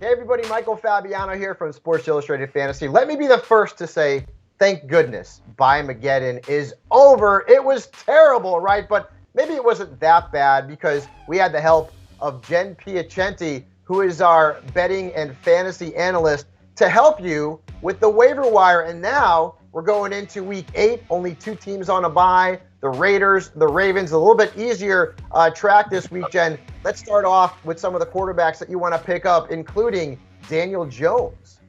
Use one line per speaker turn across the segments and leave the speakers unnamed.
Hey everybody, Michael Fabiano here from Sports Illustrated Fantasy. Let me be the first to say, thank goodness, Buy-Mageddon is over. It was terrible, right? But maybe it wasn't that bad because we had the help of Jen Piacenti, who is our betting and fantasy analyst, to help you with the waiver wire. And now we're going into week 8, only 2 teams on a bye. The Raiders, the Ravens, a little bit easier track this week, Jen. Let's start off with some of the quarterbacks that you want to pick up, including Daniel Jones.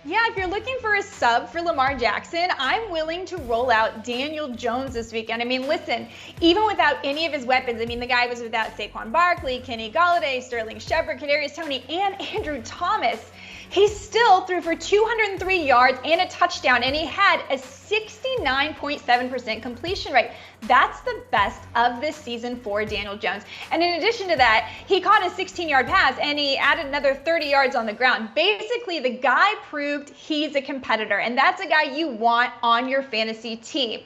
Yeah, if you're looking for a sub for Lamar Jackson, I'm willing to roll out Daniel Jones this weekend. I mean, listen, even without any of his weapons, I mean, the guy was without Saquon Barkley, Kenny Golladay, Sterling Shepard, Kadarius Toney, and Andrew Thomas. He still threw for 203 yards and a touchdown, and he had a 69.7% completion rate. That's the best of this season for Daniel Jones. And in addition to that, he caught a 16-yard pass, and he added another 30 yards on the ground. Basically, the guy proved he's a competitor, and that's a guy you want on your fantasy team.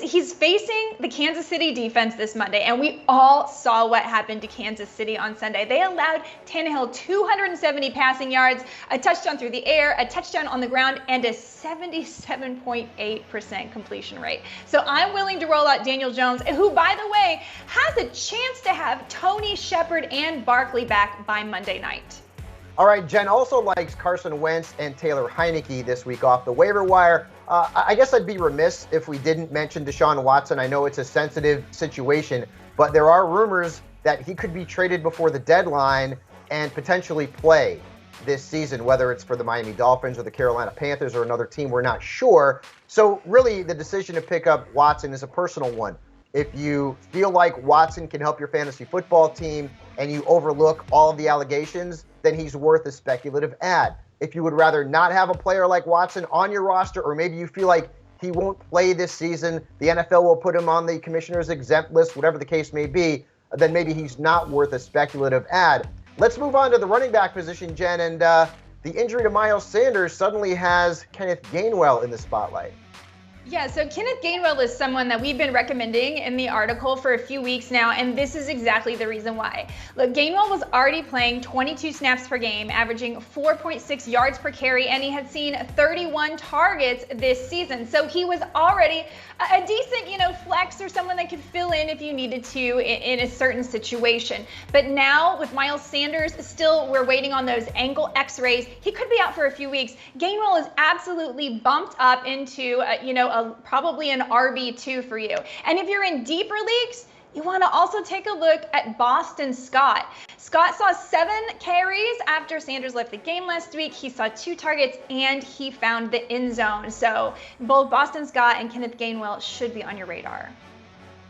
He's facing the Kansas City defense this Monday, and we all saw what happened to Kansas City on Sunday. They allowed Tannehill 270 passing yards, a touchdown through the air, a touchdown on the ground, and a 77.8% completion rate. So I'm willing to roll out Daniel Jones, who, by the way, has a chance to have Toney, Shepard, and Barkley back by Monday night.
All right, Jen also likes Carson Wentz and Taylor Heineke this week off the waiver wire. I guess I'd be remiss if we didn't mention Deshaun Watson. I know it's a sensitive situation, but there are rumors that he could be traded before the deadline and potentially play this season, whether it's for the Miami Dolphins or the Carolina Panthers or another team, we're not sure. So really the decision to pick up Watson is a personal one. If you feel like Watson can help your fantasy football team and you overlook all of the allegations, then he's worth a speculative add. If you would rather not have a player like Watson on your roster, or maybe you feel like he won't play this season, the NFL will put him on the commissioner's exempt list, whatever the case may be, then maybe he's not worth a speculative add. Let's move on to the running back position, Jen, and the injury to Miles Sanders suddenly has Kenneth Gainwell in the spotlight.
Yeah, so Kenneth Gainwell is someone that we've been recommending in the article for a few weeks now, and this is exactly the reason why. Look, Gainwell was already playing 22 snaps per game, averaging 4.6 yards per carry, and he had seen 31 targets this season. So he was already a decent, flex or someone that could fill in if you needed to in a certain situation. But now with Miles Sanders, still we're waiting on those ankle x-rays. He could be out for a few weeks. Gainwell is absolutely bumped up into, probably an RB2 for you. And if you're in deeper leagues, you want to also take a look at Boston Scott. Scott saw 7 carries after Sanders left the game last week. He saw 2 targets and he found the end zone. So both Boston Scott and Kenneth Gainwell should be on your radar.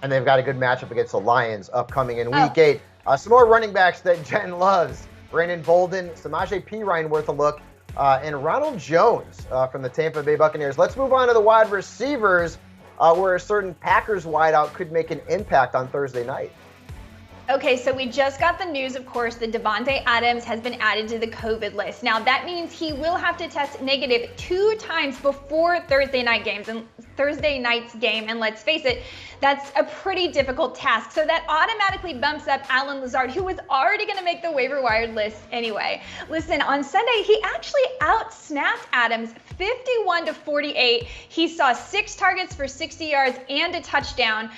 And they've got a good matchup against the Lions upcoming in week 8. Some more running backs that Jen loves. Brandon Bolden, Samaje Perine worth a look, and Ronald Jones from the Tampa Bay Buccaneers. Let's move on to the wide receivers, where a certain Packers wideout could make an impact on Thursday night.
Okay, so we just got the news, of course, that Davante Adams has been added to the COVID list. Now, that means he will have to test negative 2 times before Thursday night's game. And let's face it, that's a pretty difficult task. So that automatically bumps up Allen Lazard, who was already going to make the waiver wire list anyway. Listen, on Sunday, he actually outsnapped Adams 51-48. He saw 6 targets for 60 yards and a touchdown.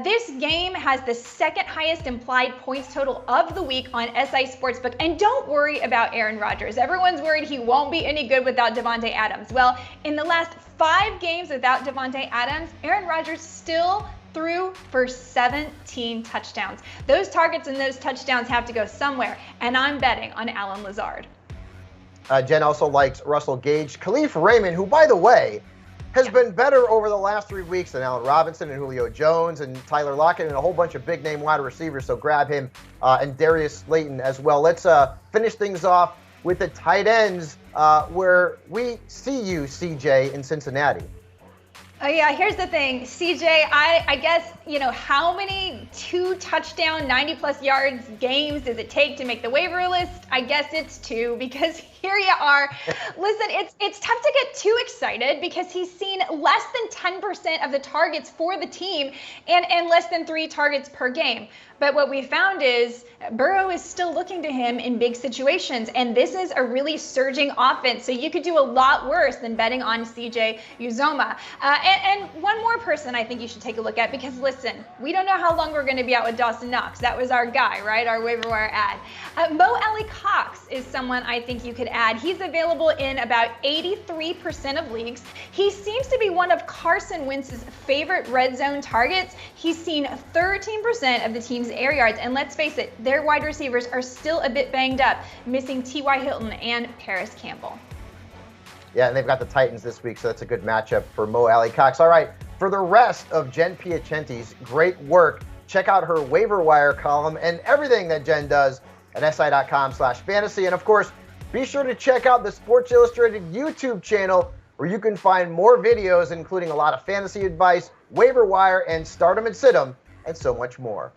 This game has the second highest implied points total of the week on SI Sportsbook. And don't worry about Aaron Rodgers. Everyone's worried he won't be any good without Davante Adams. Well, in the last 5 games without Davante Adams, Aaron Rodgers still threw for 17 touchdowns. Those targets and those touchdowns have to go somewhere, and I'm betting on Allen Lazard.
Jen also likes Russell Gage. Khalif Raymond, who, by the way, has been better over the last 3 weeks than Allen Robinson and Julio Jones and Tyler Lockett and a whole bunch of big-name wide receivers, so grab him and Darius Slayton as well. Let's finish things off with the tight ends, where we see you, CJ, in Cincinnati.
Oh yeah, here's the thing, CJ, I guess, how many 2 touchdown, 90+ yards games does it take to make the waiver list? I guess it's 2, because here you are. Listen, it's tough to get too excited because he's seen less than 10% of the targets for the team and less than 3 targets per game. But what we found is Burrow is still looking to him in big situations, and this is a really surging offense. So you could do a lot worse than betting on CJ Uzomah. And one more person I think you should take a look at, because listen, we don't know how long we're going to be out with Dawson Knox. That was our guy, right? Our waiver wire ad. Mo Alley-Cox is someone I think you could add. He's available in about 83% of leagues. He seems to be one of Carson Wentz's favorite red zone targets. He's seen 13% of the team's air yards, and let's face it, their wide receivers are still a bit banged up, missing T.Y. Hilton and Paris Campbell.
Yeah, and they've got the Titans this week, so that's a good matchup for Mo Alley-Cox. All right, for the rest of Jen Piacenti's great work, check out her waiver wire column and everything that Jen does at si.com/fantasy. And of course, be sure to check out the Sports Illustrated YouTube channel, where you can find more videos, including a lot of fantasy advice, waiver wire, and start 'em and sit 'em, and so much more.